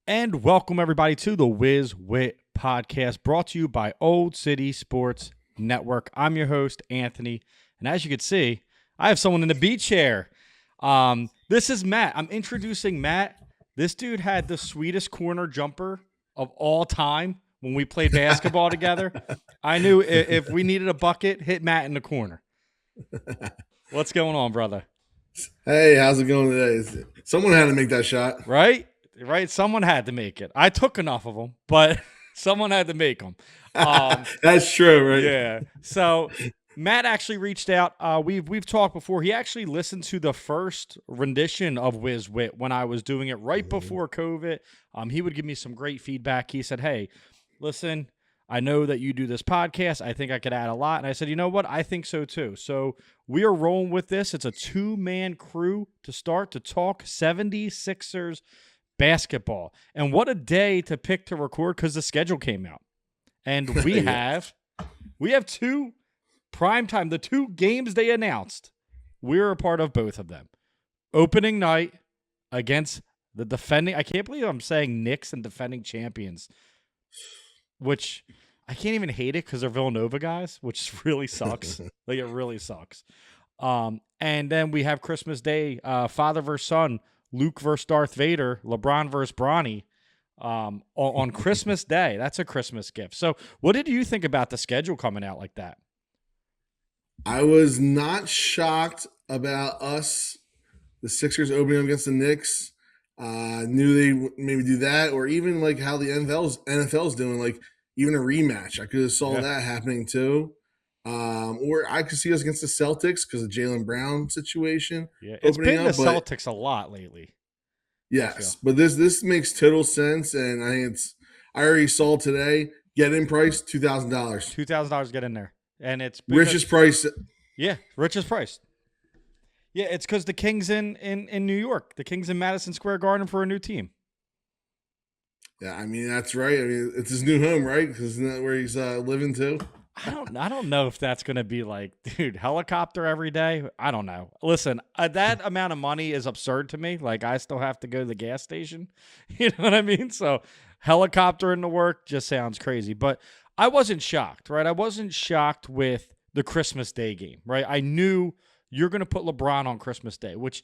And welcome everybody to the Whiz Wit podcast, brought to you by Old City Sports Network. I'm your host, Anthony, and as you can see, I have someone in the beach chair. This is Matt. I'm introducing Matt. This dude had the sweetest corner jumper of all time when we played basketball together. I knew if we needed a bucket, hit Matt in the corner. What's going on, brother? Hey, how's it going today? Someone had to make that shot. Right? Someone had to make it. I took enough of them, but someone had to make them. That's true, right? Yeah. So Matt actually reached out. We've talked before. He actually listened to the first rendition of Whiz Wit when I was doing it right before COVID. He would give me some great feedback. He said, "Hey, listen, I know that you do this podcast. I think I could add a lot." And I said, "You know what? I think so too." So we are rolling with this. It's a two-man crew to start to talk 76ers basketball. And what a day to pick to record because the schedule came out. And we have two primetime, the two games they announced. We're a part of both of them. Opening night against the defending, I can't believe I'm saying Knicks and defending champions, which I can't even hate it because they're Villanova guys, which really sucks. Like, it really sucks. And then we have Christmas Day, father versus son, Luke versus Darth Vader, LeBron versus Bronny on Christmas Day. That's a Christmas gift. So what did you think about the schedule coming out like that? I was not shocked about us, the Sixers, opening against the Knicks. Knew they would maybe do that, or even like how the NFL's doing, like even a rematch. I could have saw that happening too. Or I could see us against the Celtics because of Jaylen Brown situation. Yeah, it's been the Celtics a lot lately. Yes, but this makes total sense, and I think I already saw today, get in price, $2,000. $2,000 get in there. And it's richest price. Yeah, richest price. Yeah, it's because the Kings in New York. The Kings in Madison Square Garden for a new team. Yeah, I mean, that's right. I mean, it's his new home, right? Because isn't that where he's living too? I don't know if that's going to be like, dude, helicopter every day. I don't know. Listen, that amount of money is absurd to me. Like, I still have to go to the gas station. You know what I mean? So helicopter into work just sounds crazy. But I wasn't shocked, right? I wasn't shocked with the Christmas Day game, right? I knew you're going to put LeBron on Christmas Day, which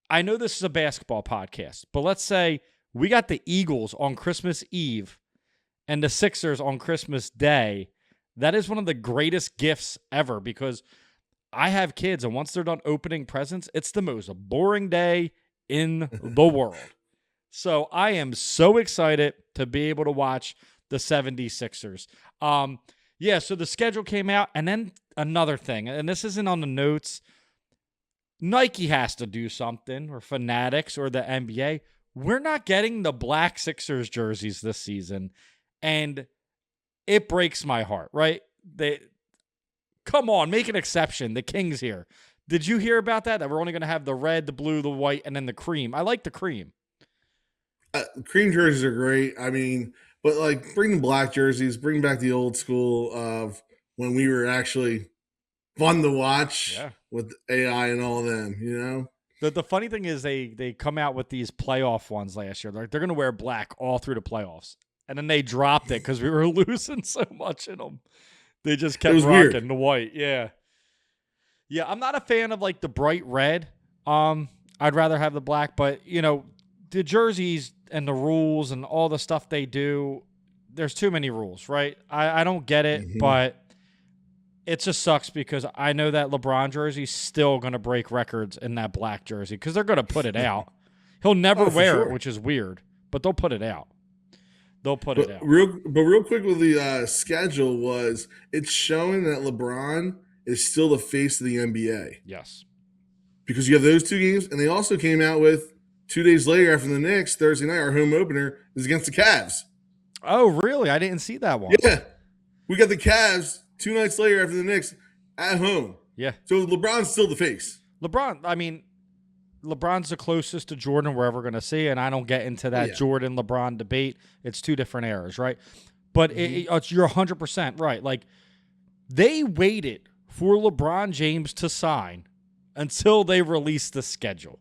I know this is a basketball podcast. But let's say we got the Eagles on Christmas Eve and the Sixers on Christmas Day. That is one of the greatest gifts ever because I have kids, and once they're done opening presents, it's the most boring day in the world. So I am so excited to be able to watch the 76ers. So the schedule came out, and then another thing, and this isn't on the notes, Nike has to do something, or Fanatics, or the NBA. We're not getting the black Sixers jerseys this season, and it breaks my heart, right? Come on, make an exception. The Kings here. Did you hear about that? That we're only going to have the red, the blue, the white, and then the cream. I like the cream. Cream jerseys are great. I mean, but like, bring the black jerseys, bring back the old school of when we were actually fun to watch with AI and all of them, you know? The funny thing is they come out with these playoff ones last year. Like, they're going to wear black all through the playoffs. And then they dropped it because we were losing so much in them. They just kept rocking the white. Yeah. Yeah, I'm not a fan of like the bright red. I'd rather have the black, but you know, the jerseys and the rules and all the stuff they do, there's too many rules, right? I don't get it, but it just sucks because I know that LeBron jersey's still going to break records in that black jersey because they're going to put it out. He'll never wear it, which is weird, but they'll put it out. They'll put it out. Real quick with the schedule it's showing that LeBron is still the face of the NBA. Yes. Because you have those two games, and they also came out with 2 days later after the Knicks, Thursday night, our home opener is against the Cavs. Oh, really? I didn't see that one. Yeah. We got the Cavs 2 nights later after the Knicks at home. Yeah. So LeBron's still the face. LeBron's the closest to Jordan we're ever going to see, and I don't get into that Jordan-LeBron debate. It's two different eras, right? But you're 100% right. Like, they waited for LeBron James to sign until they released the schedule.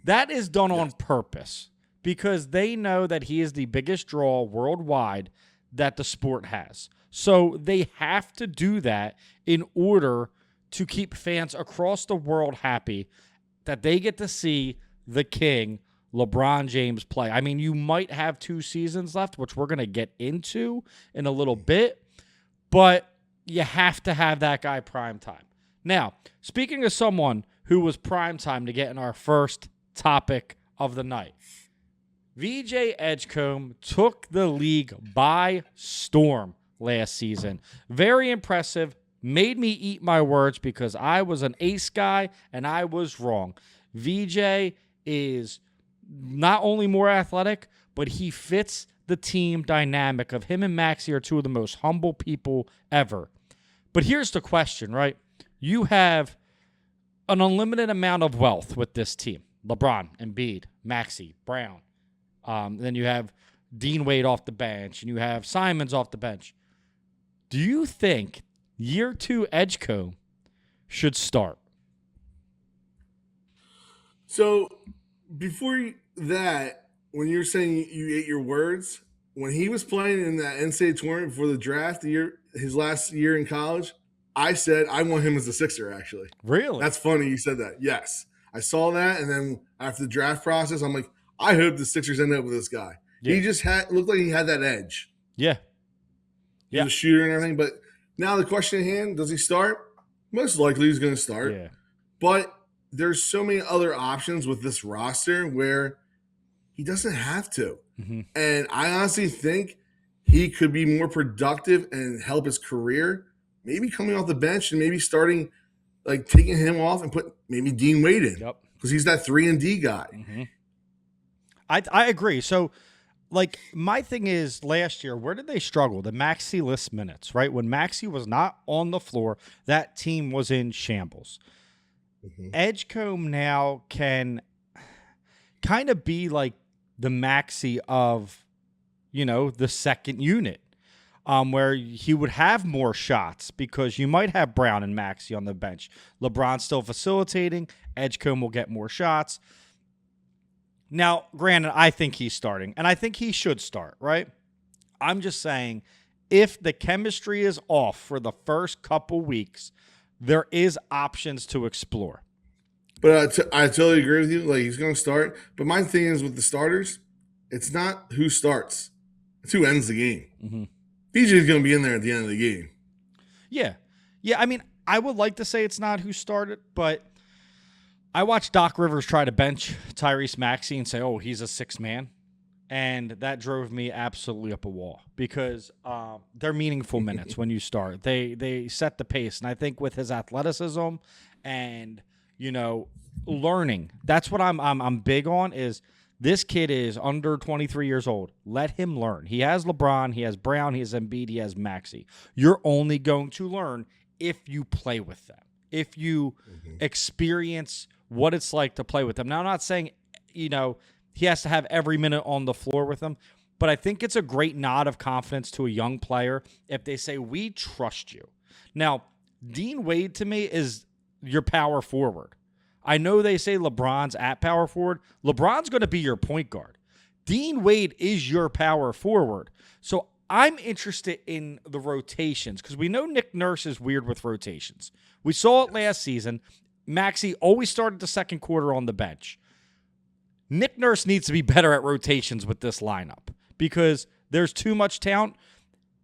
That is done on purpose because they know that he is the biggest draw worldwide that the sport has. So they have to do that in order to keep fans across the world happy that they get to see the king, LeBron James, play. I mean, you might have 2 seasons left, which we're going to get into in a little bit, but you have to have that guy prime time. Now, speaking of someone who was prime time to get in our first topic of the night, VJ Edgecombe took the league by storm last season. Very impressive. Made me eat my words because I was an ace guy and I was wrong. VJ is not only more athletic, but he fits the team dynamic of him and Maxey are 2 of the most humble people ever. But here's the question, right? You have an unlimited amount of wealth with this team. LeBron, Embiid, Maxey, Brown. Then you have Dean Wade off the bench, and you have Simons off the bench. Do you think year 2 Edgecombe should start? So before that, when you're saying you ate your words, when he was playing in that NCAA tournament before the draft, his last year in college, I said I want him as a Sixer, actually. Really? That's funny you said that. Yes. I saw that, and then after the draft process, I'm like, I hope the Sixers end up with this guy. Yeah. He just looked like he had that edge. Yeah. He was a shooter and everything. But now the question at hand, does he start? Most likely he's going to start. Yeah. But there's so many other options with this roster where he doesn't have to. Mm-hmm. And I honestly think he could be more productive and help his career, maybe coming off the bench and maybe starting, like taking him off and put maybe Dean Wade in. Yep. Because he's that 3-and-D guy. Mm-hmm. I agree. So, like, my thing is last year, where did they struggle? The Maxey-less minutes, right? When Maxey was not on the floor, that team was in shambles. Mm-hmm. Edgecombe now can kind of be like the Maxey of, the second unit, where he would have more shots because you might have Brown and Maxey on the bench. LeBron's still facilitating. Edgecombe will get more shots. Now, granted, I think he's starting, and I think he should start, right? I'm just saying, if the chemistry is off for the first couple weeks, there is options to explore. But I totally agree with you. Like, he's going to start. But my thing is with the starters, it's not who starts. It's who ends the game. Mm-hmm. VJ is going to be in there at the end of the game. Yeah. Yeah, I mean, I would like to say it's not who started, but I watched Doc Rivers try to bench Tyrese Maxey and say, oh, he's a 6th man. And that drove me absolutely up a wall because they're meaningful minutes when you start. They set the pace. And I think with his athleticism and, learning, that's what I'm big on is this kid is under 23 years old. Let him learn. He has LeBron, he has Brown, he has Embiid, he has Maxey. You're only going to learn if you play with them, if you experience what it's like to play with them. Now, I'm not saying, he has to have every minute on the floor with them, but I think it's a great nod of confidence to a young player if they say, we trust you. Now, Dean Wade to me is your power forward. I know they say LeBron's at power forward. LeBron's going to be your point guard. Dean Wade is your power forward. So I'm interested in the rotations because we know Nick Nurse is weird with rotations. We saw it last season. Maxey always started the second quarter on the bench. Nick Nurse needs to be better at rotations with this lineup because there's too much talent.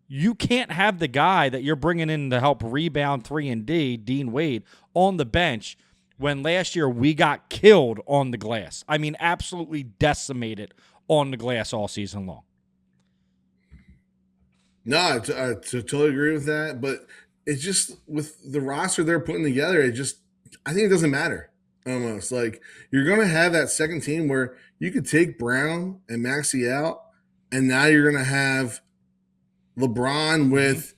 You can't have the guy that you're bringing in to help rebound 3-and-D, Dean Wade, on the bench when last year we got killed on the glass. I mean, absolutely decimated on the glass all season long. No, I totally agree with that. But it's just with the roster they're putting together, I think it doesn't matter almost. Like, you're going to have that second team where you could take Brown and Maxey out, and now you're going to have LeBron with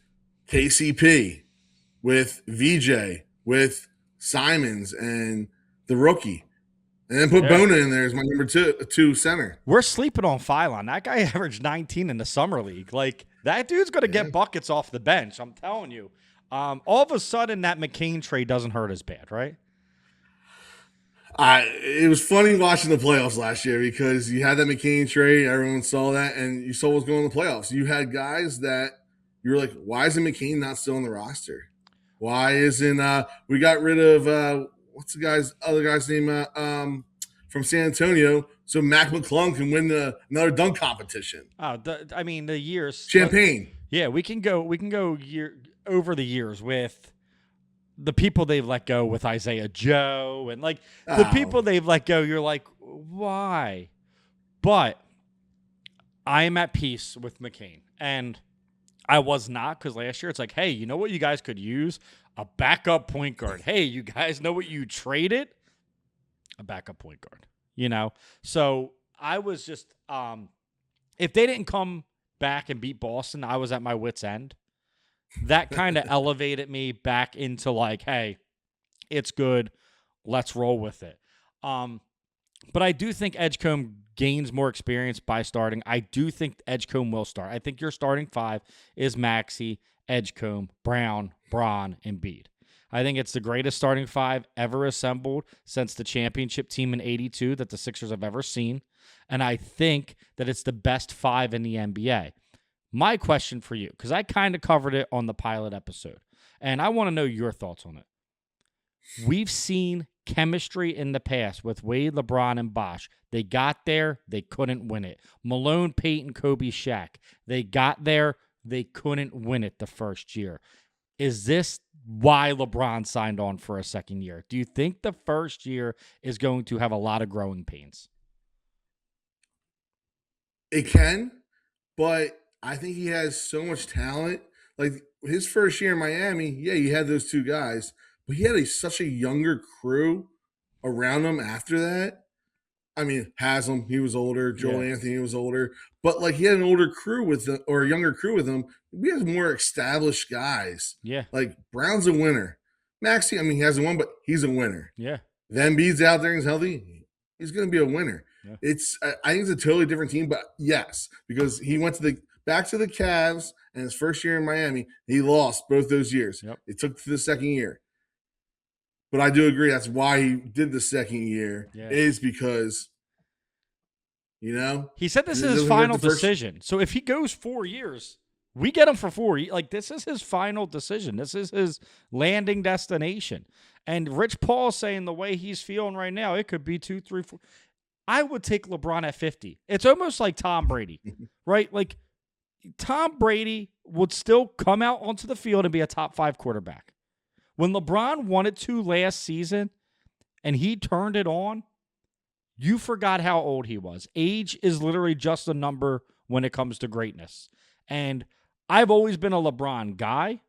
KCP, with VJ, with Simons and the rookie. And then put Bona in there as my number two center. We're sleeping on Phylon. That guy averaged 19 in the summer league. Like, that dude's going to get buckets off the bench. I'm telling you. All of a sudden, that McCain trade doesn't hurt as bad, right? It was funny watching the playoffs last year because you had that McCain trade, everyone saw that, and you saw what's going on in the playoffs. You had guys that you were like, why isn't McCain not still on the roster? Why isn't we got rid of what's the other guy's name from San Antonio so Mac McClung can win another dunk competition? I mean the years. Champagne. Yeah, we can go over the years with the people they've let go with Isaiah Joe and like the people they've let go. You're like, why? But I am at peace with McCain, and I was not, because last year it's like, hey, you know what you guys could use? A backup point guard. Hey, you guys know what you traded? A backup point guard. You know? So I was just, if they didn't come back and beat Boston, I was at my wit's end. That kind of elevated me back into like, hey, it's good. Let's roll with it. But I do think Edgecombe gains more experience by starting. I do think Edgecombe will start. I think your starting five is Maxey, Edgecombe, Brown, Braun, and Embiid. I think it's the greatest starting five ever assembled since the championship team in '82 that the Sixers have ever seen. And I think that it's the best five in the NBA. My question for you, because I kind of covered it on the pilot episode, and I want to know your thoughts on it. We've seen chemistry in the past with Wade, LeBron, and Bosh. They got there, they couldn't win it. Malone, Peyton, Kobe, Shaq. They got there, they couldn't win it the first year. Is this why LeBron signed on for a second year? Do you think the first year is going to have a lot of growing pains? It can, but I think he has so much talent. Like his first year in Miami, yeah, you had those two guys, but he had such a younger crew around him after that. I mean, Haslam, he was older. Joel Anthony was older. But like he had an older crew with him or a younger crew with him. We have more established guys. Yeah. Like Brown's a winner. Maxey, I mean, he hasn't won, but he's a winner. Yeah. Then Embiid's out there and he's healthy. He's going to be a winner. Yeah. I think it's a totally different team, but yes, because he went back to the Cavs and his first year in Miami, he lost both those years. Yep. It took to the second year. But I do agree that's why he did the second year is because, you know. He said this is his final decision. So if he goes 4 years, we get him for 4 years. Like, this is his final decision. This is his landing destination. And Rich Paul saying the way he's feeling right now, it could be 2, 3, 4. I would take LeBron at 50. It's almost like Tom Brady, right? Like, Tom Brady would still come out onto the field and be a top 5 quarterback. When LeBron wanted to last season and he turned it on, you forgot how old he was. Age is literally just a number when it comes to greatness. And I've always been a LeBron guy.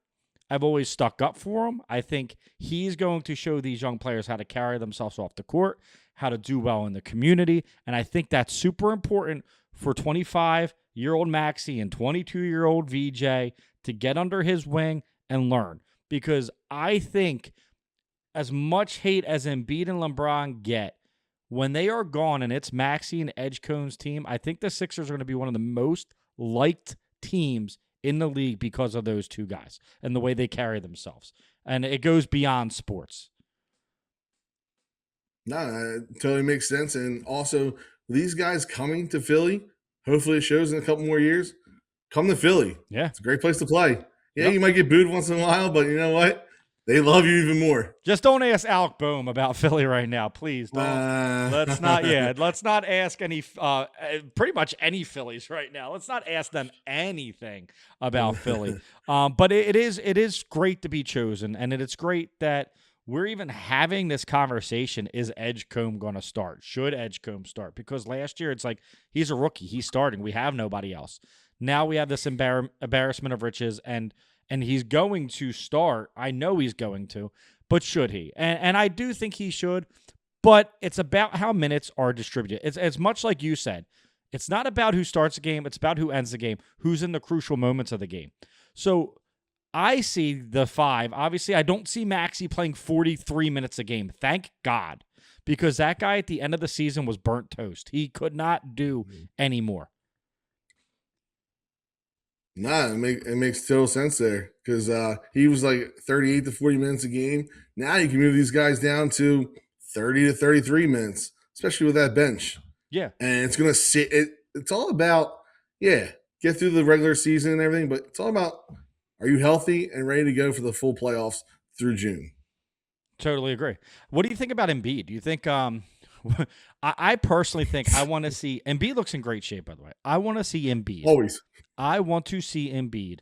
I've always stuck up for him. I think he's going to show these young players how to carry themselves off the court, how to do well in the community. And I think that's super important for 25-year-old Maxey and 22-year-old VJ to get under his wing and learn. Because I think as much hate as Embiid and LeBron get, when they are gone and it's Maxey and Edgecombe's team, I think the Sixers are going to be one of the most liked teams in the league because of those two guys and the way they carry themselves. And it goes beyond sports. No, it totally makes sense. And also, these guys coming to Philly, hopefully it shows in a couple more years, come to Philly. Yeah. It's a great place to play. Yeah, You might get booed once in a while, but you know what? They love you even more. Just don't ask Alec Boehm about Philly right now, please. Don't. Let's not. Yeah, let's not ask any. Pretty much any Phillies right now. Let's not ask them anything about Philly. But it is great to be chosen, and it's great that we're even having this conversation. Is Edgecombe going to start? Should Edgecombe start? Because last year it's like he's a rookie. He's starting. We have nobody else. Now we have this embarrassment of riches, and he's going to start. I know he's going to, but should he? And I do think he should, but it's about how minutes are distributed. It's much like you said. It's not about who starts the game. It's about who ends the game, who's in the crucial moments of the game. So I see the 5. Obviously, I don't see Maxey playing 43 minutes a game. Thank God, because that guy at the end of the season was burnt toast. He could not do any more. Nah, it makes total sense there because he was like 38 to 40 minutes a game. Now you can move these guys down to 30 to 33 minutes, especially with that bench. Yeah. And it's going to sit. It's all about, get through the regular season and everything, but it's all about, are you healthy and ready to go for the full playoffs through June? Totally agree. What do you think about Embiid? Do you think I personally think I want to see Embiid looks in great shape, by the way. I want to see Embiid. Always. I want to see Embiid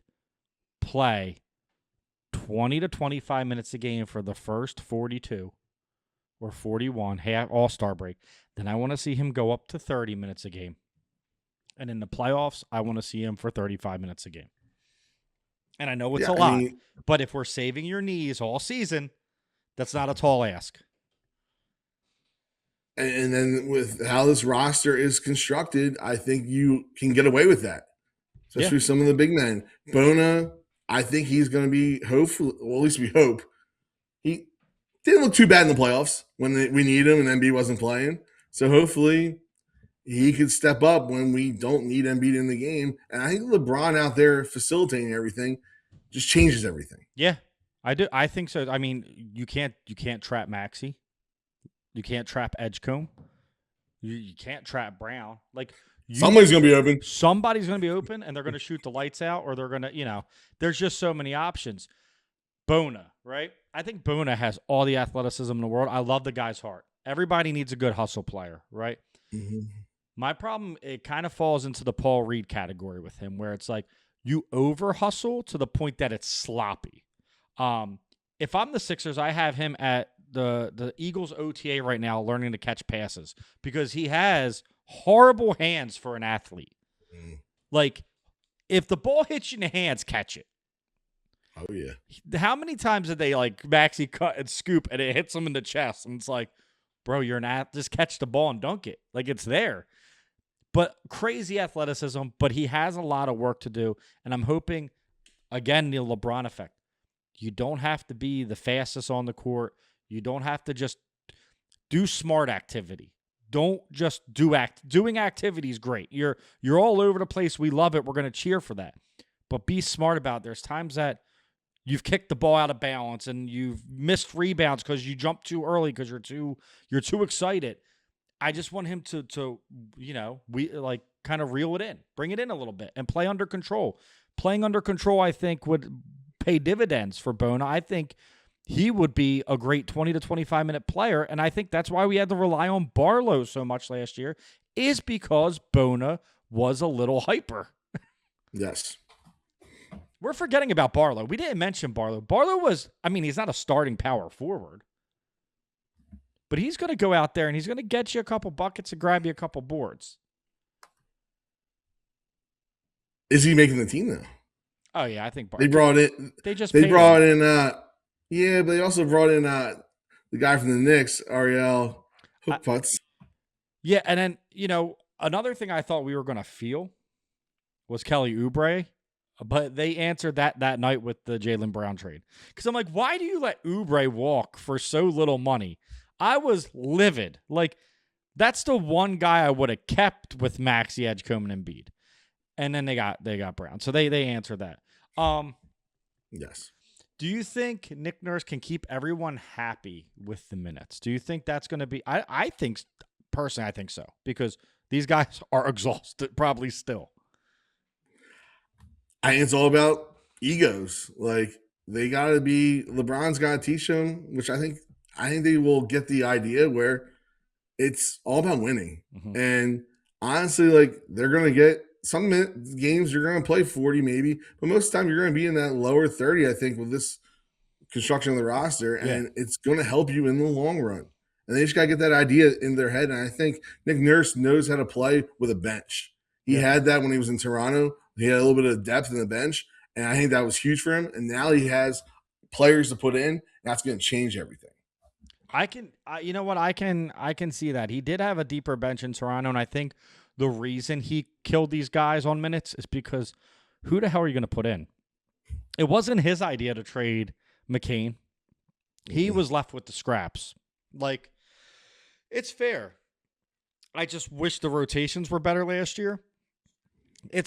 play 20 to 25 minutes a game for the first 42 or 41 half all-star break. Then I want to see him go up to 30 minutes a game. And in the playoffs, I want to see him for 35 minutes a game. And I know it's a lot, but if we're saving your knees all season, that's not a tall ask. And then with how this roster is constructed, I think you can get away with that, especially some of the big men. Bona, I think he's going to be, hopefully, well, at least we hope. He didn't look too bad in the playoffs when we need him and Embiid wasn't playing. So hopefully he could step up when we don't need Embiid in the game. And I think LeBron out there facilitating everything just changes everything. Yeah, I do. I think so. I mean, you can't trap Maxey. You can't trap Edgecombe. You can't trap Brown. Like somebody's going to be open. Somebody's going to be open, and they're going to shoot the lights out, or they're going to, there's just so many options. Bona, right? I think Bona has all the athleticism in the world. I love the guy's heart. Everybody needs a good hustle player, right? Mm-hmm. My problem, it kind of falls into the Paul Reed category with him, where it's like you over hustle to the point that it's sloppy. If I'm the Sixers, I have him at the Eagles OTA right now learning to catch passes because he has horrible hands for an athlete. Mm. Like, if the ball hits you in the hands, catch it. Oh, yeah. How many times did they, Maxey cut and scoop and it hits him in the chest? And it's like, bro, you're an athlete. Just catch the ball and dunk it. Like, it's there. But crazy athleticism, but he has a lot of work to do. And I'm hoping, again, the LeBron effect. You don't have to be the fastest on the court. You don't have to just do smart activity. Don't just doing activity is great. You're all over the place. We love it. We're going to cheer for that. But be smart about it. There's times that you've kicked the ball out of balance and you've missed rebounds because you jumped too early because you're too excited. I just want him to kind of reel it in, bring it in a little bit, and play under control. Playing under control, I think, would pay dividends for Bona. I think he would be a great 20 to 25-minute player, and I think that's why we had to rely on Barlow so much last year, is because Bona was a little hyper. Yes. We're forgetting about Barlow. We didn't mention Barlow. Barlow was, he's not a starting power forward, but he's going to go out there and he's going to get you a couple buckets and grab you a couple boards. Is he making the team now? Oh, yeah, I think Barlow. They brought in, but they also brought in the guy from the Knicks, Ariel Hookputz. Yeah, and then, another thing I thought we were going to feel was Kelly Oubre, but they answered that night with the Jaylen Brown trade. Because I'm like, why do you let Oubre walk for so little money? I was livid. Like, that's the one guy I would have kept with Maxey, Edgecombe, and Embiid. And then they got Brown. So they answered that. Yes. Do you think Nick Nurse can keep everyone happy with the minutes? Do you think that's going to be? I think, personally, I think so. Because these guys are exhausted probably still. I think it's all about egos. Like, they got to be, LeBron's got to teach them, which I think they will get the idea where it's all about winning. Mm-hmm. And honestly, they're going to get some games you're going to play 40 maybe, but most of the time you're going to be in that lower 30, I think, with this construction of the roster, and it's going to help you in the long run. And they just got to get that idea in their head, and I think Nick Nurse knows how to play with a bench. He had that when he was in Toronto. He had a little bit of depth in the bench, and I think that was huge for him. And now he has players to put in, and that's going to change everything. I can see that. He did have a deeper bench in Toronto, and I think the reason he killed these guys on minutes is because who the hell are you going to put in? It wasn't his idea to trade McCain. He was left with the scraps. Like, it's fair. I just wish the rotations were better last year.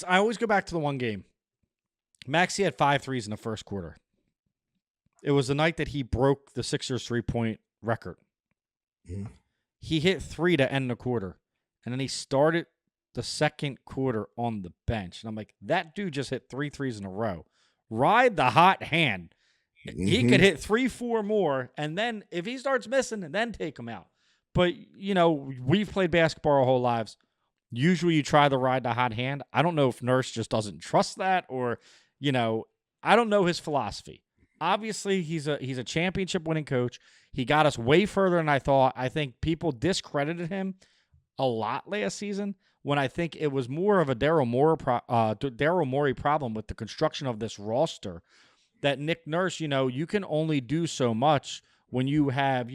I always go back to the one game. Maxey had 5 threes in the first quarter. It was the night that he broke the Sixers 3-point record. Mhm. He hit 3 to end the quarter, and then he started the second quarter on the bench. And I'm like, that dude just hit 3 threes in a row. Ride the hot hand. He could Mhm. hit 3, 4 more, and then if he starts missing, then take him out. But, we've played basketball our whole lives. Usually you try to ride the hot hand. I don't know if Nurse just doesn't trust that or, I don't know his philosophy. Obviously, he's a championship winning coach. He got us way further than I thought. I think people discredited him a lot last season when I think it was more of a Daryl Morey problem with the construction of this roster that Nick Nurse, you can only do so much when you have,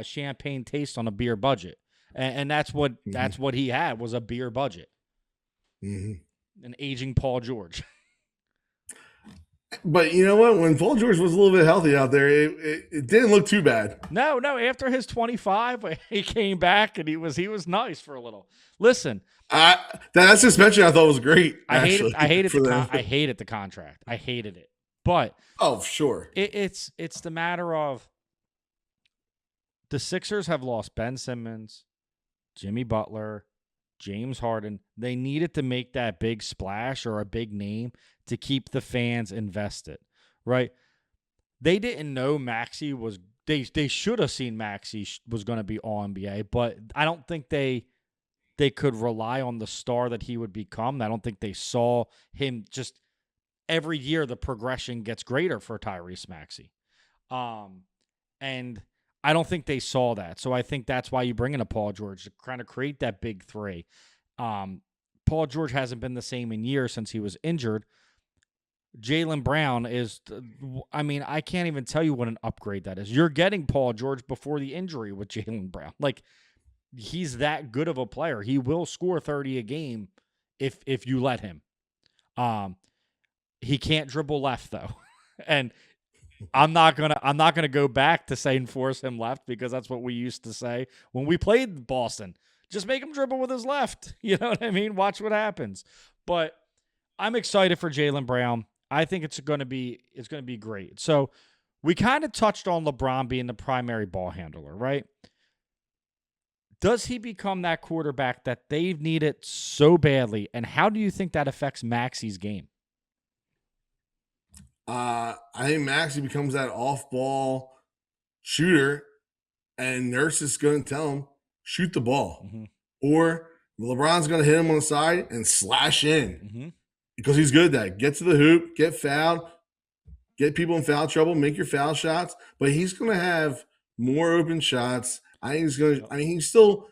champagne taste on a beer budget. And that's Mhm. what he had was a beer budget. Mhm. An aging Paul George. But you know what? When Paul George was a little bit healthy out there, it didn't look too bad. No, after his 25, he came back and he was nice for a little. Listen, That suspension I thought was great, I hated actually, I hated for them. I hated the contract. I hated it. But Oh, sure. it's the matter of the Sixers have lost Ben Simmons, Jimmy Butler, James Harden. They needed to make that big splash or a big name to keep the fans invested, right? They didn't know Maxey was they should have seen Maxey was going to be all NBA, but I don't think they could rely on the star that he would become. I don't think they saw him just every year the progression gets greater for Tyrese Maxey. And I don't think they saw that. So I think that's why you bring in a Paul George to kind of create that big three. Paul George hasn't been the same in years since he was injured. Jaylen Brown is, I can't even tell you what an upgrade that is. You're getting Paul George before the injury with Jaylen Brown. Like, he's that good of a player. He will score 30 a game if you let him. He can't dribble left though. And I'm not gonna go back to saying force him left because that's what we used to say when we played Boston. Just make him dribble with his left. You know what I mean? Watch what happens. But I'm excited for Jaylen Brown. I think it's gonna be great. So we kind of touched on LeBron being the primary ball handler, right? Does he become that quarterback that they've needed so badly? And how do you think that affects Maxey's game? I think Maxey becomes that off-ball shooter, and Nurse is going to tell him shoot the ball, Mm-hmm. or LeBron's going to hit him on the side and slash in Mm-hmm. because he's good at that. Get to the hoop, get fouled, get people in foul trouble, make your foul shots. But he's going to have more open shots. I think he's going to. I mean, he's still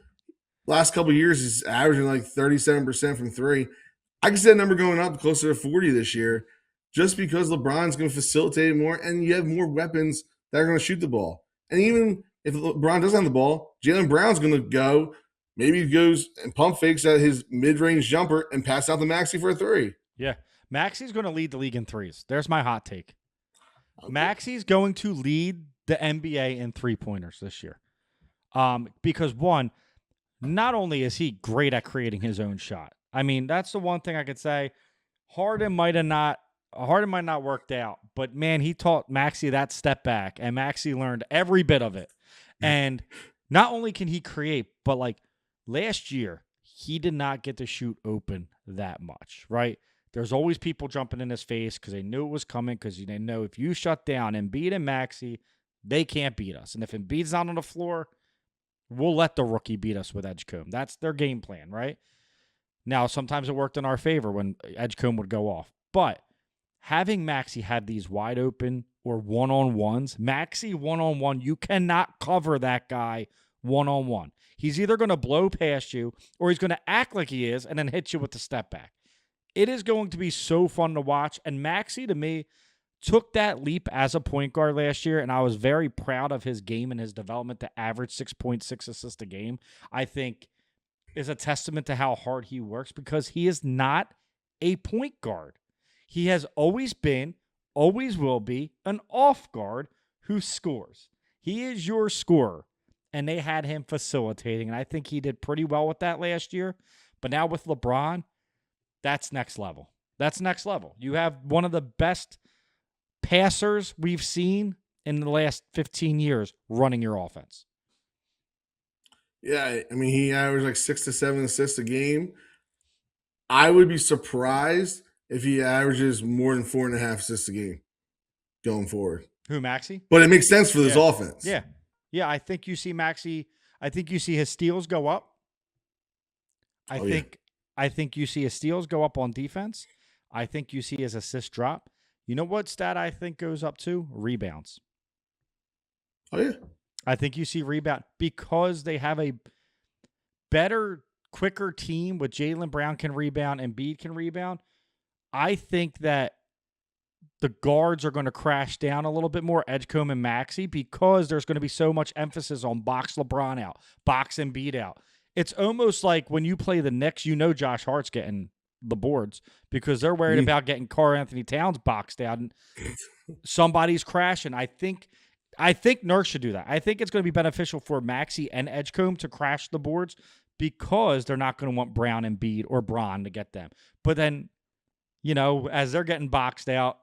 last couple of years he's averaging like 37% from three. I can see that number going up closer to 40 this year just because LeBron's going to facilitate it more and you have more weapons that are going to shoot the ball. And even if LeBron doesn't have the ball, Jaylen Brown's going to go. Maybe he goes and pump fakes at his mid-range jumper and pass out to Maxey for a three. Yeah. Maxey's going to lead the league in threes. There's my hot take. Okay. Maxey's going to lead the NBA in three-pointers this year. Because one, not only is he great at creating his own shot. I mean, that's the one thing I could say. Harden might not worked out, but man, he taught Maxey that step back, and Maxey learned every bit of it. And not only can he create, but like last year, he did not get to shoot open that much, right? There's always people jumping in his face because they knew it was coming because they know if you shut down Embiid and Maxey, they can't beat us. And if Embiid's not on the floor, we'll let the rookie beat us with Edgecombe. That's their game plan, right? Now, sometimes it worked in our favor when Edgecombe would go off. But having Maxey have these wide open or one-on-ones, Maxey one-on-one, you cannot cover that guy one-on-one. He's either going to blow past you or he's going to act like he is and then hit you with the step back. It is going to be so fun to watch. And Maxey, to me, took that leap as a point guard last year, and I was very proud of his game and his development to average 6.6 assists a game. I think is a testament to how hard he works because he is not a point guard. He has always been, always will be, an off guard who scores. He is your scorer, and they had him facilitating, and I think he did pretty well with that last year. But now with LeBron, that's next level. That's next level. You have one of the best passers we've seen in the last 15 years running your offense. Yeah, I mean, he averaged like 6 to 7 assists a game. I would be surprised if he averages more than 4.5 assists a game going forward. Who, Maxi? But it makes sense for this Yeah. offense. Yeah. Yeah, I think you see Maxi. I think you see his steals go up. I Oh, yeah. think I think you see his steals go up on defense. I think you see his assist drop. You know what stat I think goes up to? Rebounds. Oh, yeah. I think you see rebound because they have a better, quicker team with Jaylen Brown can rebound and Embiid can rebound. I think that the guards are going to crash down a little bit more, Edgecombe and Maxey, because there's going to be so much emphasis on box LeBron out, box Embiid out. It's almost like when you play the Knicks, you know Josh Hart's getting the boards because they're worried about getting Karl Anthony Towns boxed out and somebody's crashing. I think Nurse should do that. I think it's going to be beneficial for Maxey and Edgecombe to crash the boards because they're not going to want Brown and Embiid or Bron to get them. But then, as they're getting boxed out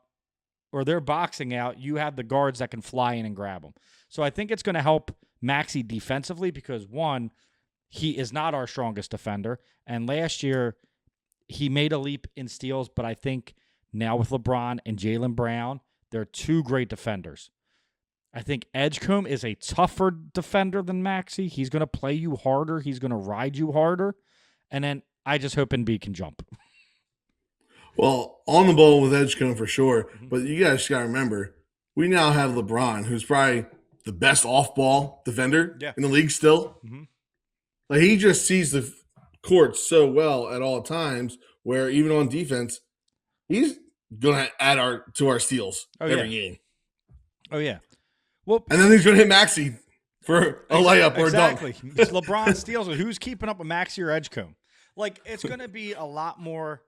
or they're boxing out, you have the guards that can fly in and grab them. So I think it's going to help Maxey defensively because, one, he is not our strongest defender. And last year, he made a leap in steals, but I think now with LeBron and Jaylen Brown, they're two great defenders. I think Edgecombe is a tougher defender than Maxey. He's going to play you harder. He's going to ride you harder. And then I just hope Embiid can jump. Well, on the ball with Edgecombe for sure. But you guys got to remember, we now have LeBron, who's probably the best off-ball defender in the league still. Mm-hmm. Like, he just sees the court so well at all times where even on defense, he's going to add to our steals every game. Oh, yeah. Well, and then he's going to hit Maxey for a layup or a dunk. Exactly. LeBron steals it. Who's keeping up with Maxey or Edgecombe? Like, it's going to be a lot more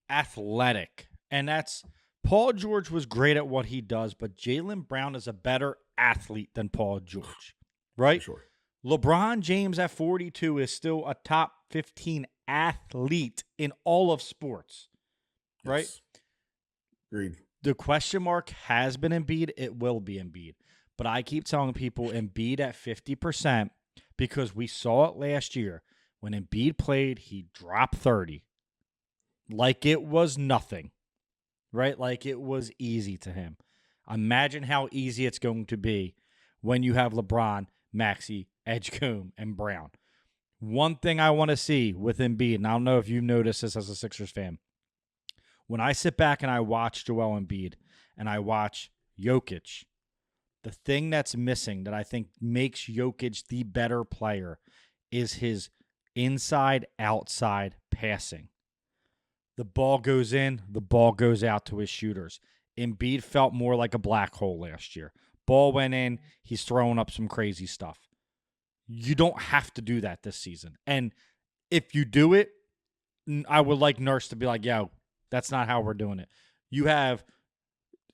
athletic. And that's Paul George was great at what he does, but Jaylen Brown is a better athlete than Paul George, right? For sure. LeBron James at 42 is still a top 15 athlete in all of sports, right? Yes. Agreed. The question mark has been Embiid. It will be Embiid. But I keep telling people Embiid at 50% because we saw it last year. When Embiid played, he dropped 30. Like it was nothing, right? Like it was easy to him. Imagine how easy it's going to be when you have LeBron, Maxey, Edgecombe, and Brown. One thing I want to see with Embiid, and I don't know if you've noticed this as a Sixers fan, when I sit back and I watch Joel Embiid and I watch Jokic, the thing that's missing that I think makes Jokic the better player is his inside-outside passing. The ball goes in, the ball goes out to his shooters. Embiid felt more like a black hole last year. Ball went in, he's throwing up some crazy stuff. You don't have to do that this season. And if you do it, I would like Nurse to be like, yo, that's not how we're doing it. You have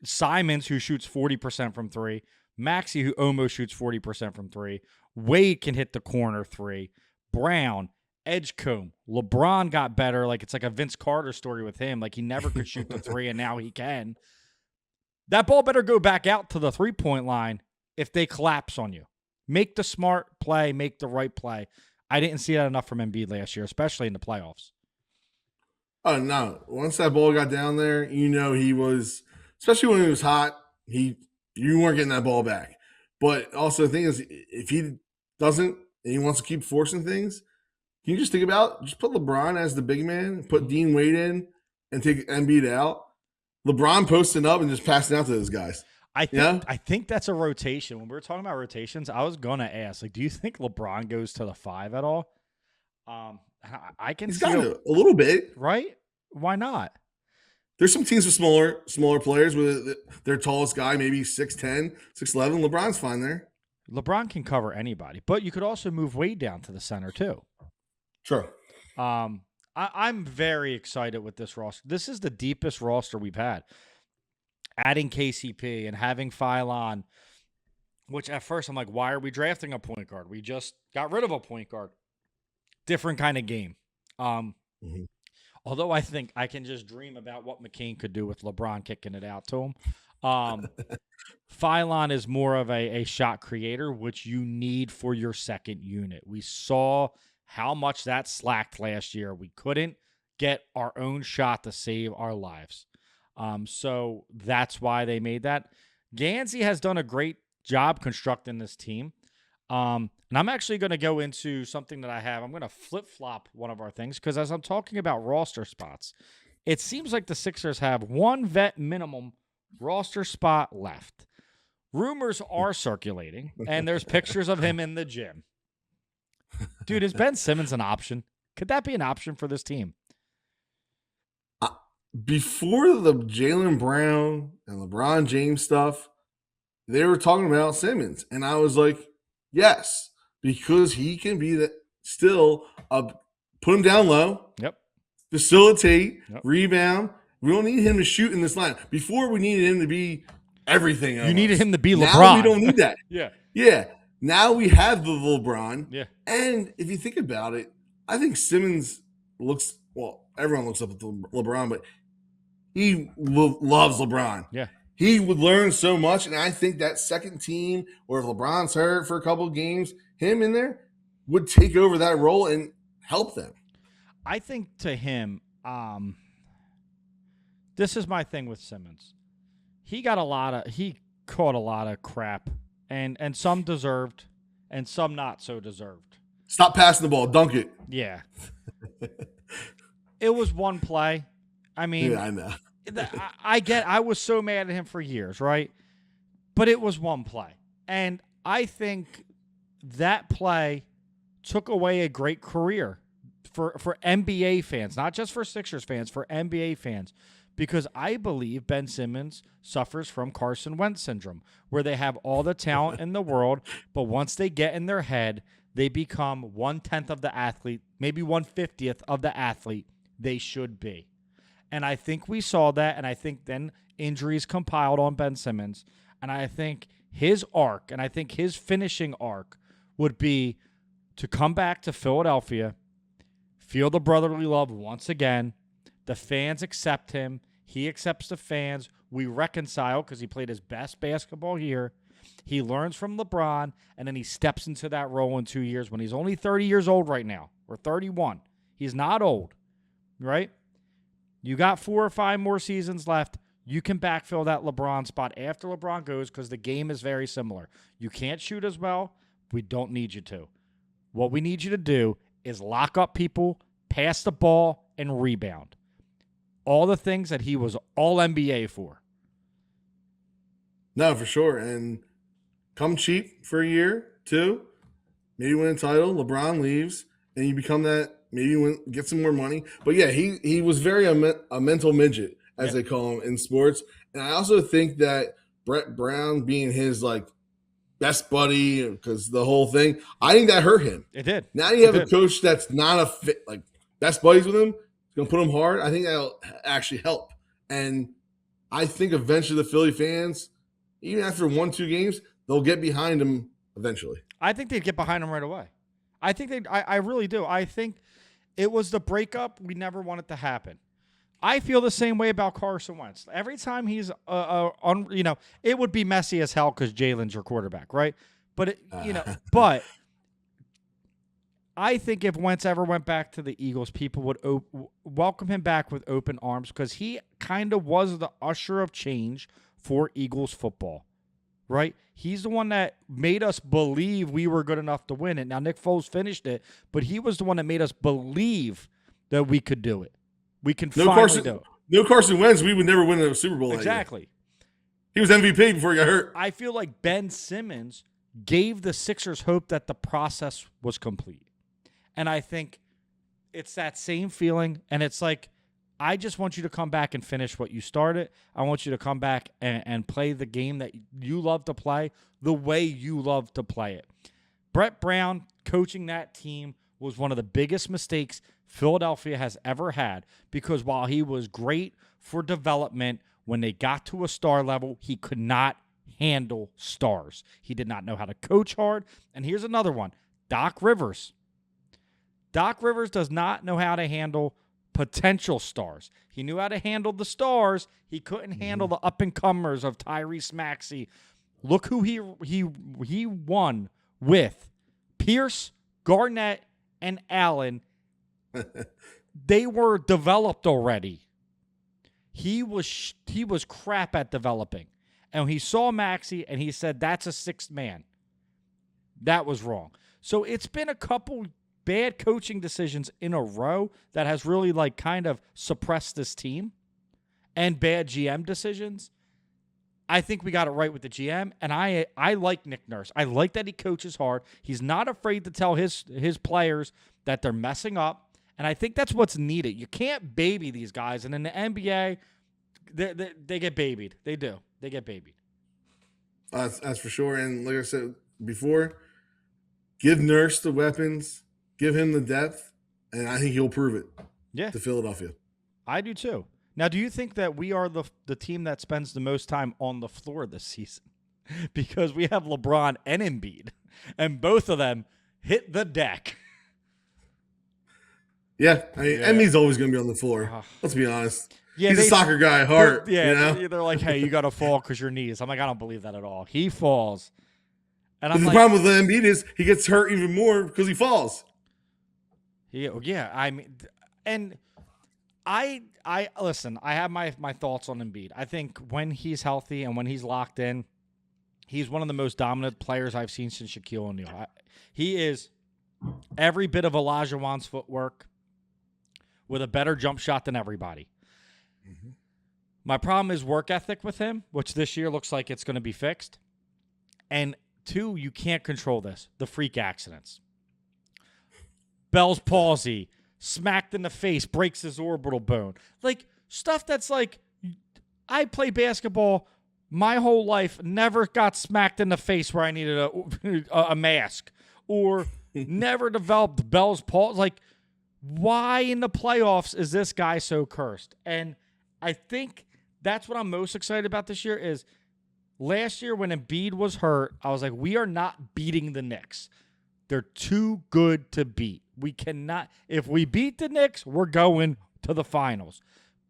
Simons, who shoots 40% from three. Maxey, who almost shoots 40% from three. Wade can hit the corner three. Brown, Edgecombe. LeBron got better. Like, it's like a Vince Carter story with him. Like, he never could shoot the three, and now he can. That ball better go back out to the three-point line if they collapse on you. Make the smart play. Make the right play. I didn't see that enough from Embiid last year, especially in the playoffs. Oh, no. Once that ball got down there, he was, especially when he was hot, you weren't getting that ball back. But also the thing is, if he doesn't and he wants to keep forcing things, can you just think about just put LeBron as the big man, put Dean Wade in, and take Embiid out? LeBron posting up and just passing out to those guys. I think that's a rotation. When we were talking about rotations, I was gonna ask, like, do you think LeBron goes to the 5 at all? I can He's see got a little bit, right? Why not? There's some teams with smaller players with their tallest guy, maybe 6'10", 6'11". LeBron's fine there. LeBron can cover anybody, but you could also move Wade down to the center too. Sure. I'm very excited with this roster. This is the deepest roster we've had. Adding KCP and having Phylon, which at first I'm like, why are we drafting a point guard? We just got rid of a point guard. Different kind of game. Although I think I can just dream about what McCain could do with LeBron kicking it out to him. Phylon is more of a shot creator, which you need for your second unit. We saw how much that slacked last year. We couldn't get our own shot to save our lives. So that's why they made that. Gansey has done a great job constructing this team. And I'm actually going to go into something that I have. I'm going to flip-flop one of our things because as I'm talking about roster spots, it seems like the Sixers have one vet minimum roster spot left. Rumors are circulating, and there's pictures of him in the gym. Dude, is Ben Simmons an option? Could that be an option for this team? Before the Jaylen Brown and LeBron James stuff, they were talking about Simmons, and I was like, yes, because he can be put him down low. Yep. Facilitate, rebound. We don't need him to shoot in this line. Before, we needed him to be everything. You needed him to be LeBron. Now we don't need that. Yeah. Now we have the LeBron. Yeah. And if you think about it, I think Simmons everyone looks up to LeBron, but he loves LeBron. Yeah. He would learn so much, and I think that second team, or if LeBron's hurt for a couple of games, him in there would take over that role and help them. I think to him, this is my thing with Simmons. He caught a lot of crap, and some deserved, and some not so deserved. Stop passing the ball, dunk it. Yeah. It was one play. I mean, yeah, I know. I was so mad at him for years, right? But it was one play. And I think that play took away a great career for NBA fans, not just for Sixers fans, for NBA fans. Because I believe Ben Simmons suffers from Carson Wentz syndrome, where they have all the talent in the world, but once they get in their head, they become 1/10 of the athlete, maybe 1/50th of the athlete they should be. And I think we saw that, and I think then injuries compiled on Ben Simmons. And I think his arc, and I think his finishing arc would be to come back to Philadelphia, feel the brotherly love once again. The fans accept him. He accepts the fans. We reconcile because he played his best basketball here. He learns from LeBron, and then he steps into that role in 2 years when he's only 30 years old right now, or 31. He's not old, right? You got 4 or 5 more seasons left. You can backfill that LeBron spot after LeBron goes because the game is very similar. You can't shoot as well. We don't need you to. What we need you to do is lock up people, pass the ball, and rebound. All the things that he was all NBA for. No, for sure. And come cheap for a year, 2. Maybe win a title. LeBron leaves, and you become that. Maybe get some more money. But yeah, he was very a mental midget, as they call him in sports. And I also think that Brett Brown being his best buddy, because the whole thing, I think that hurt him. It did. Now you have a coach that's not a fit, best buddies with him. He's gonna put him hard. I think that'll actually help. And I think eventually the Philly fans, even after 1-2 games, they'll get behind him eventually. I think they'd get behind him right away. I really do. I think it was the breakup we never wanted to happen. I feel the same way about Carson Wentz. Every time he's, it would be messy as hell because Jalen's your quarterback, right? But but I think if Wentz ever went back to the Eagles, people would welcome him back with open arms because he kind of was the usher of change for Eagles football, right? He's the one that made us believe we were good enough to win it. Now, Nick Foles finished it, but he was the one that made us believe that we could do it. We can finally do it. No Carson Wentz, we would never win a Super Bowl. Exactly. He was MVP before he got hurt. I feel like Ben Simmons gave the Sixers hope that the process was complete. And I think it's that same feeling, and it's like, I just want you to come back and finish what you started. I want you to come back and play the game that you love to play the way you love to play it. Brett Brown coaching that team was one of the biggest mistakes Philadelphia has ever had because while he was great for development, when they got to a star level, he could not handle stars. He did not know how to coach hard. And here's another one, Doc Rivers. Doc Rivers does not know how to handle potential stars. He knew how to handle the stars. He couldn't handle the up-and-comers of Tyrese Maxey. Look who he won with. Pierce, Garnett, and Allen. They were developed already. He was crap at developing. And he saw Maxey and he said, that's a sixth man. That was wrong. So it's been a couple bad coaching decisions in a row that has really like kind of suppressed this team, and bad GM decisions. I think we got it right with the GM, and I like Nick Nurse. I like that he coaches hard. He's not afraid to tell his players that they're messing up, and I think that's what's needed. You can't baby these guys, and in the NBA, they get babied. They do. They get babied. That's for sure. And like I said before, give Nurse the weapons, give him the depth, and I think he'll prove it. Yeah, to Philadelphia. I do too. Now, do you think that we are the team that spends the most time on the floor this season? Because we have LeBron and Embiid, and both of them hit the deck. Yeah, Embiid's always going to be on the floor. Let's be honest. Yeah, he's a soccer guy at heart. They're like, hey, you got to fall because your knees. I'm like, I don't believe that at all. He falls. And I'm the problem with Embiid is he gets hurt even more because he falls. Yeah, I mean, and I listen, I have my thoughts on Embiid. I think when he's healthy and when he's locked in, he's one of the most dominant players I've seen since Shaquille O'Neal. He is every bit of Elijah Wan's footwork with a better jump shot than everybody. Mm-hmm. My problem is work ethic with him, which this year looks like it's going to be fixed. And two, you can't control this. The freak accidents. Bell's palsy, smacked in the face, breaks his orbital bone. Like, stuff that's like, I play basketball my whole life, never got smacked in the face where I needed a mask, or never developed Bell's palsy. Like, why in the playoffs is this guy so cursed? And I think that's what I'm most excited about this year is last year when Embiid was hurt, I was like, we are not beating the Knicks. They're too good to beat. We cannot. If we beat the Knicks, we're going to the finals.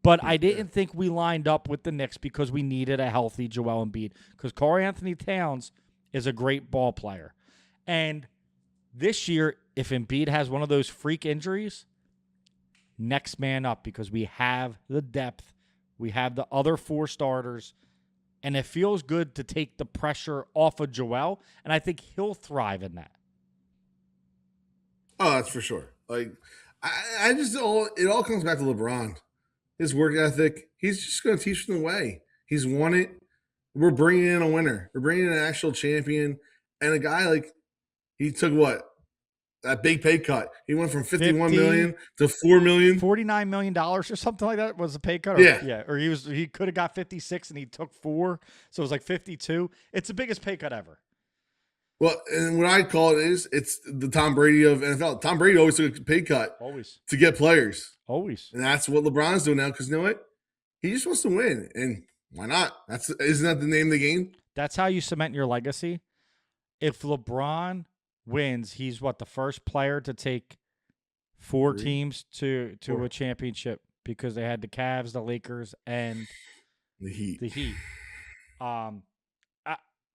But I didn't think we lined up with the Knicks because we needed a healthy Joel Embiid, because Karl-Anthony Towns is a great ball player. And this year, if Embiid has one of those freak injuries, next man up, because we have the depth. We have the other four starters. And it feels good to take the pressure off of Joel. And I think he'll thrive in that. Oh, that's for sure. Like, I just it all comes back to LeBron. His work ethic. He's just going to teach them the way. He's won it. We're bringing in a winner. We're bringing in an actual champion, and a guy like he took what that big pay cut. He went from $51 million to $4 million, $49 million or something like that was a pay cut. Or he could have got 56 and he took 4, so it was like 52. It's the biggest pay cut ever. Well, and what I call it is, it's the Tom Brady of NFL. Tom Brady always took a pay cut to get players. Always. And that's what LeBron's doing now, because you know what? He just wants to win. And why not? Isn't that the name of the game? That's how you cement your legacy. If LeBron wins, he's the first player to take 4 teams to a championship, because they had the Cavs, the Lakers, and the Heat.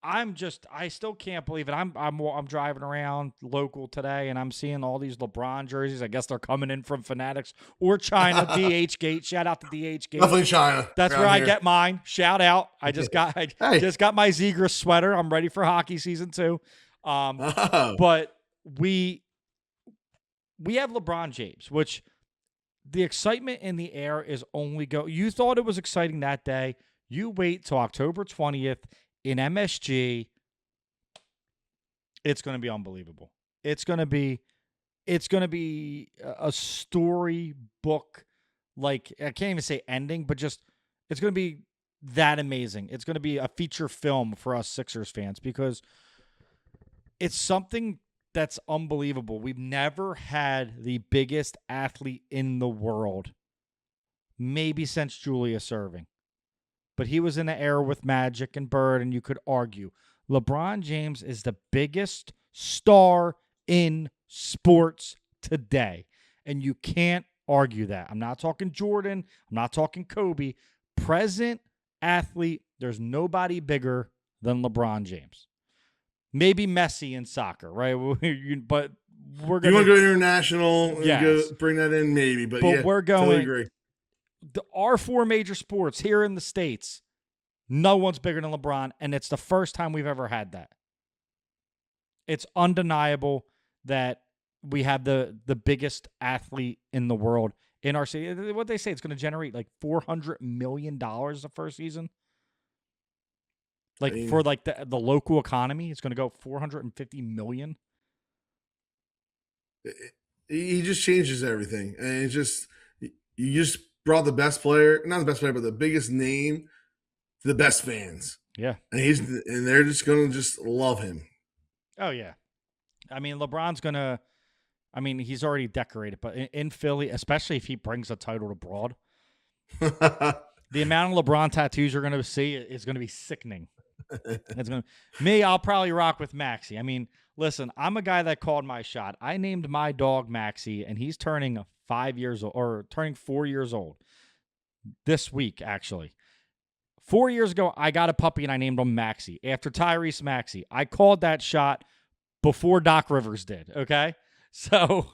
I still can't believe it. I'm driving around local today and I'm seeing all these LeBron jerseys. I guess they're coming in from Fanatics or China. DH Gate. Shout out to DH Gate. Definitely China. That's where I get mine. Shout out. I just got my Zegras sweater. I'm ready for hockey season 2. But we have LeBron James, which the excitement in the air is only go. You thought it was exciting that day. You wait till October 20th. In MSG, it's going to be unbelievable. It's going to be a storybook, like I can't even say ending, but just it's going to be that amazing. It's going to be a feature film for us Sixers fans, because it's something that's unbelievable. We've never had the biggest athlete in the world, maybe since Julius Erving. But he was in the era with Magic and Bird, and you could argue LeBron James is the biggest star in sports today. And you can't argue that. I'm not talking Jordan. I'm not talking Kobe. Present athlete, there's nobody bigger than LeBron James. Maybe Messi in soccer, right? But we're You want going to go international and go yes. bring that in, maybe. But But yeah, we're totally going agree. our four major sports here in the States, no one's bigger than LeBron, and it's the first time we've ever had that. It's undeniable that we have the biggest athlete in the world in our city. What they say, it's going to generate like $400 million the first season. Like I mean, for like the local economy, it's going to go 450 million. he just changes everything, and it's just you just brought the best player, not the best player, but the biggest name to the best fans. Yeah. And they're just gonna just love him. Oh yeah. I mean, LeBron's going to. I mean, he's already decorated, but in Philly, especially if he brings a title abroad, the amount of LeBron tattoos you're going to see is going to be sickening. It's going to me. I'll probably rock with Maxie. I mean, listen, I'm a guy that called my shot. I named my dog Maxie, and he's turning 5 years old or turning 4 years old this week. Actually, 4 years ago, I got a puppy and I named him Maxie after Tyrese Maxey. I called that shot before Doc Rivers did. Okay. So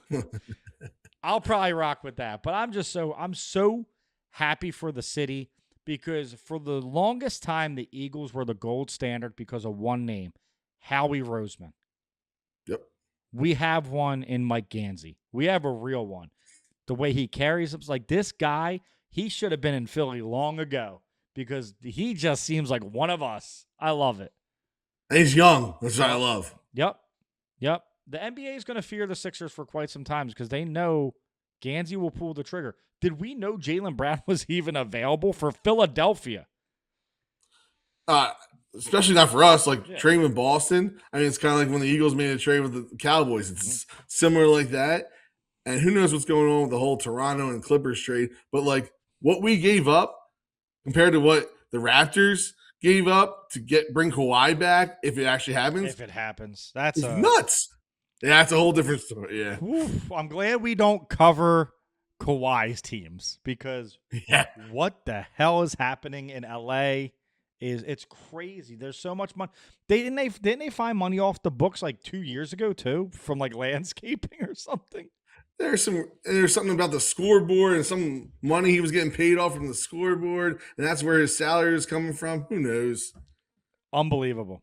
I'll probably rock with that. But I'm so happy for the city because for the longest time, the Eagles were the gold standard because of one name, Howie Roseman. Yep. We have one in Mike Gansey. We have a real one. The way he carries himself, like this guy, he should have been in Philly long ago because he just seems like one of us. I love it. And he's young. That's what I love. Yep. The NBA is going to fear the Sixers for quite some time because they know Gansey will pull the trigger. Did we know Jaylen Brown was even available for Philadelphia? Especially not for us, like trading with Boston. I mean, it's kind of like when the Eagles made a trade with the Cowboys. It's similar like that. And who knows what's going on with the whole Toronto and Clippers trade. But like what we gave up compared to what the Raptors gave up to bring Kawhi back, if it actually happens. If it happens. That's nuts. Yeah, that's a whole different story. Yeah. Oof, I'm glad we don't cover Kawhi's teams because what the hell is happening in LA it's crazy. There's so much money. Didn't they find money off the books like 2 years ago too from like landscaping or something? There's something about the scoreboard and some money he was getting paid off from the scoreboard, and that's where his salary is coming from. Who knows? Unbelievable.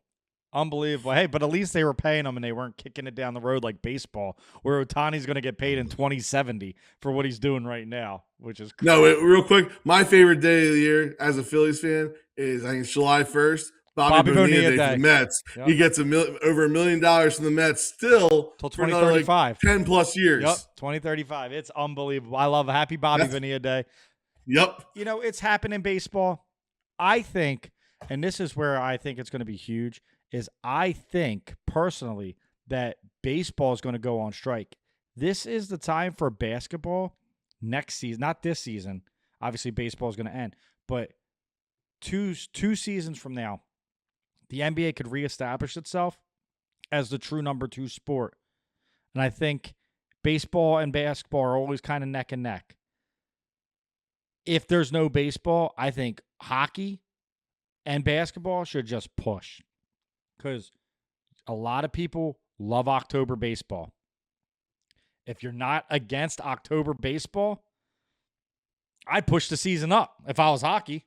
Hey, but at least they were paying him and they weren't kicking it down the road like baseball, where Ohtani's going to get paid in 2070 for what he's doing right now, which is crazy. No, real quick. My favorite day of the year as a Phillies fan is I think it's July 1st. Bobby Bonilla Day for the Mets. Yep. He gets over $1 million from the Mets still till 2035, like 10 plus years. Yep, 2035. It's unbelievable. I love a happy Bobby Bonilla Day. Yep. You know, it's happened in baseball. I think, and this is where I think it's going to be huge, is I think personally that baseball is going to go on strike. This is the time for basketball next season, not this season. Obviously, baseball is going to end, but two seasons from now, the NBA could reestablish itself as the true number 2 sport. And I think baseball and basketball are always kind of neck and neck. If there's no baseball, I think hockey and basketball should just push. Because a lot of people love October baseball. If you're not against October baseball, I'd push the season up if I was hockey.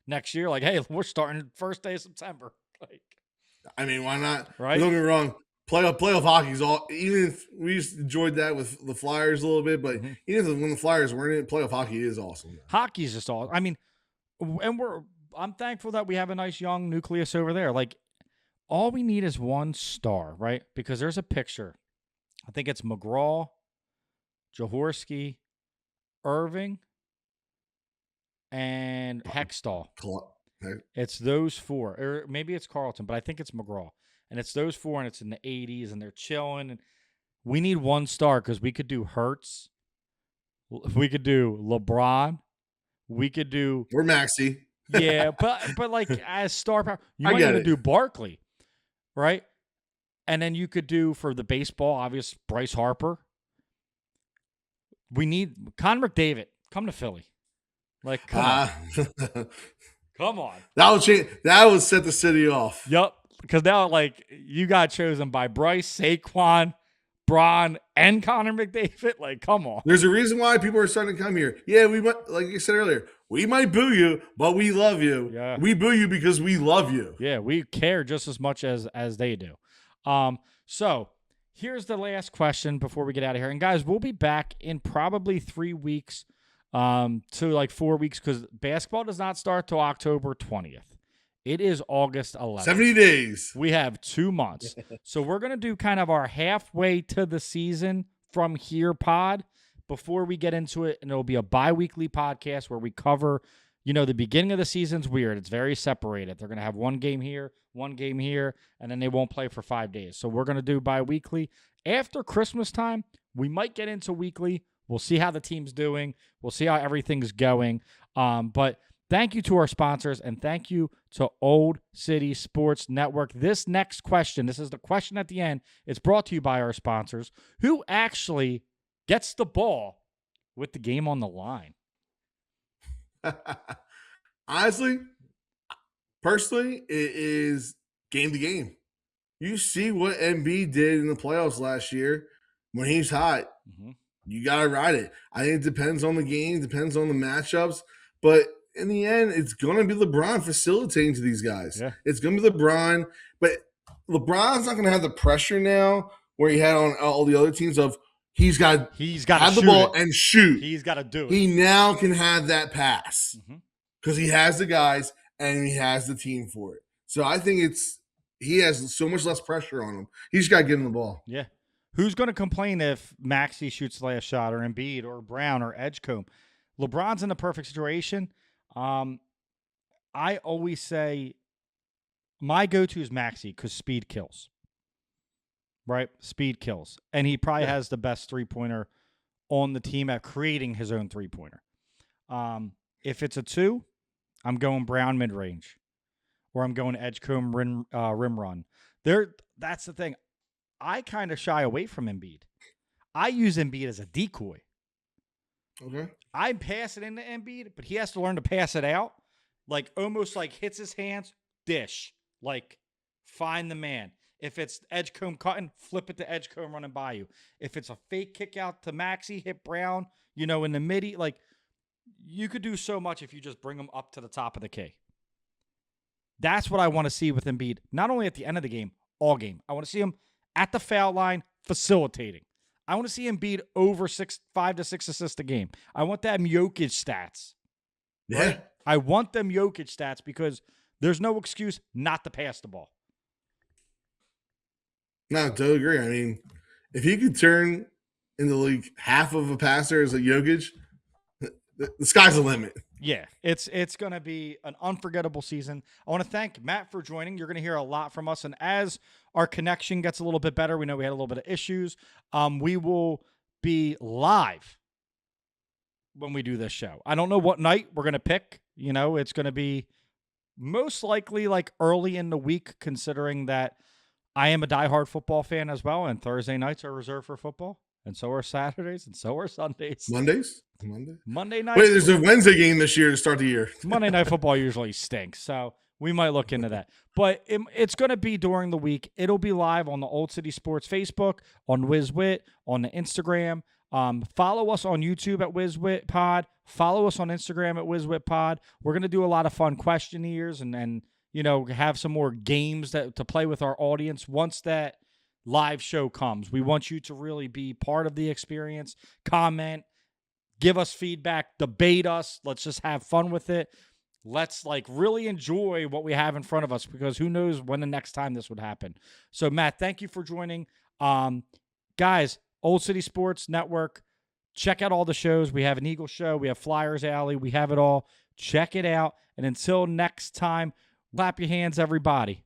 Next year, like, hey, we're starting first day of September. Like, I mean, why not? Right? Don't get me wrong. Playoff hockey is all. Even if we just enjoyed that with the Flyers a little bit, but even when the Flyers weren't in it, playoff hockey is awesome. Hockey is just all. I mean, and I'm thankful that we have a nice young nucleus over there. Like, all we need is one star, right? Because there's a picture. I think it's McGraw, Jaworski, Irving, and Hextall. It's those 4. Or maybe it's Carlton, but I think it's McGraw. And it's those 4, and it's in the 80s, and they're chilling. And we need one star because we could do Hurts. We could do LeBron. We could do... Or Maxey. Yeah, but like as star power, you might even do Barkley, right? And then you could do for the baseball, obvious Bryce Harper. We need Connor McDavid. Come to Philly. Like, come on. Come on. That would change. That would set the city off. Yep. Because now, like, you got chosen by Bryce, Saquon, Braun, and Connor McDavid. Like, come on. There's a reason why people are starting to come here. Yeah, we might, like you said earlier, we might boo you, but we love you. Yeah. We boo you because we love you. Yeah, we care just as much as they do. So here's the last question before we get out of here. And guys, we'll be back in probably 3 weeks to like 4 weeks because basketball does not start till October 20th. It is August 11th. 70 days. We have 2 months. So we're going to do kind of our halfway to the season from here pod before we get into it. And it'll be a bi-weekly podcast where we cover, the beginning of the season's weird. It's very separated. They're going to have one game here, and then they won't play for 5 days. So we're going to do bi-weekly. After Christmas time, we might get into weekly. We'll see how the team's doing. We'll see how everything's going. But thank you to our sponsors, and thank you to Old City Sports Network. This next question, this is the question at the end. It's brought to you by our sponsors. Who actually gets the ball with the game on the line? Honestly, personally, it is game to game. You see what Embiid did in the playoffs last year when he's hot. Mm-hmm. You got to ride it. I think it depends on the game, depends on the matchups, but in the end, it's going to be LeBron facilitating to these guys. Yeah. It's going to be LeBron, but LeBron's not going to have the pressure now where he had on all the other teams of he's got to have the ball and shoot. He's got to do it. He now can have that pass because he has the guys and he has the team for it. So I think he has so much less pressure on him. He's got to give him the ball. Yeah. Who's going to complain if Maxey shoots the last shot or Embiid or Brown or Edgecombe? LeBron's in the perfect situation. I always say my go-to is Maxey because speed kills. Right? Speed kills. And he probably has the best three-pointer on the team at creating his own three-pointer. If it's a 2, I'm going Brown mid-range. Or I'm going Edgecombe rim run. That's the thing. I kind of shy away from Embiid. I use Embiid as a decoy. Okay. I'm passing into Embiid, but he has to learn to pass it out. Like almost like hits his hands, dish. Like find the man. If it's Edgecombe cutting, flip it to Edgecombe running by you. If it's a fake kick out to Maxey, hit Brown, in the midi. Like you could do so much if you just bring him up to the top of the key. That's what I want to see with Embiid. Not only at the end of the game, all game. I want to see him at the foul line facilitating. I want to see Embiid over 5 to 6 assists a game. I want them Jokic stats. Yeah. Right? I want them Jokic stats because there's no excuse not to pass the ball. No, I totally agree. I mean, if he could turn in the league half of a passer as a Jokic, the sky's the limit. Yeah, it's going to be an unforgettable season. I want to thank Matt for joining. You're going to hear a lot from us. And as our connection gets a little bit better, we know we had a little bit of issues. We will be live when we do this show. I don't know what night we're going to pick. It's going to be most likely like early in the week, considering that I am a diehard football fan as well. And Thursday nights are reserved for football. And so are Saturdays, and so are Sundays. Monday night. Wait, there's a Wednesday game this year to start the year. Monday Night Football usually stinks, so we might look into that. But it's going to be during the week. It'll be live on the Old City Sports Facebook, on Whiz Wit, on the Instagram. Follow us on YouTube at Whiz Wit Pod. Follow us on Instagram at Whiz Wit Pod. We're going to do a lot of fun questionnaires and have some more games to play with our audience once that live show comes. We want you to really be part of the experience. Comment, give us feedback, debate us. Let's just have fun with it. Let's really enjoy what we have in front of us because who knows when the next time this would happen. So Matt, thank you for joining. Guys, Old City Sports Network, check out all the shows. We have an Eagle show. We have Flyers Alley. We have it all. Check it out. And until next time, clap your hands, everybody.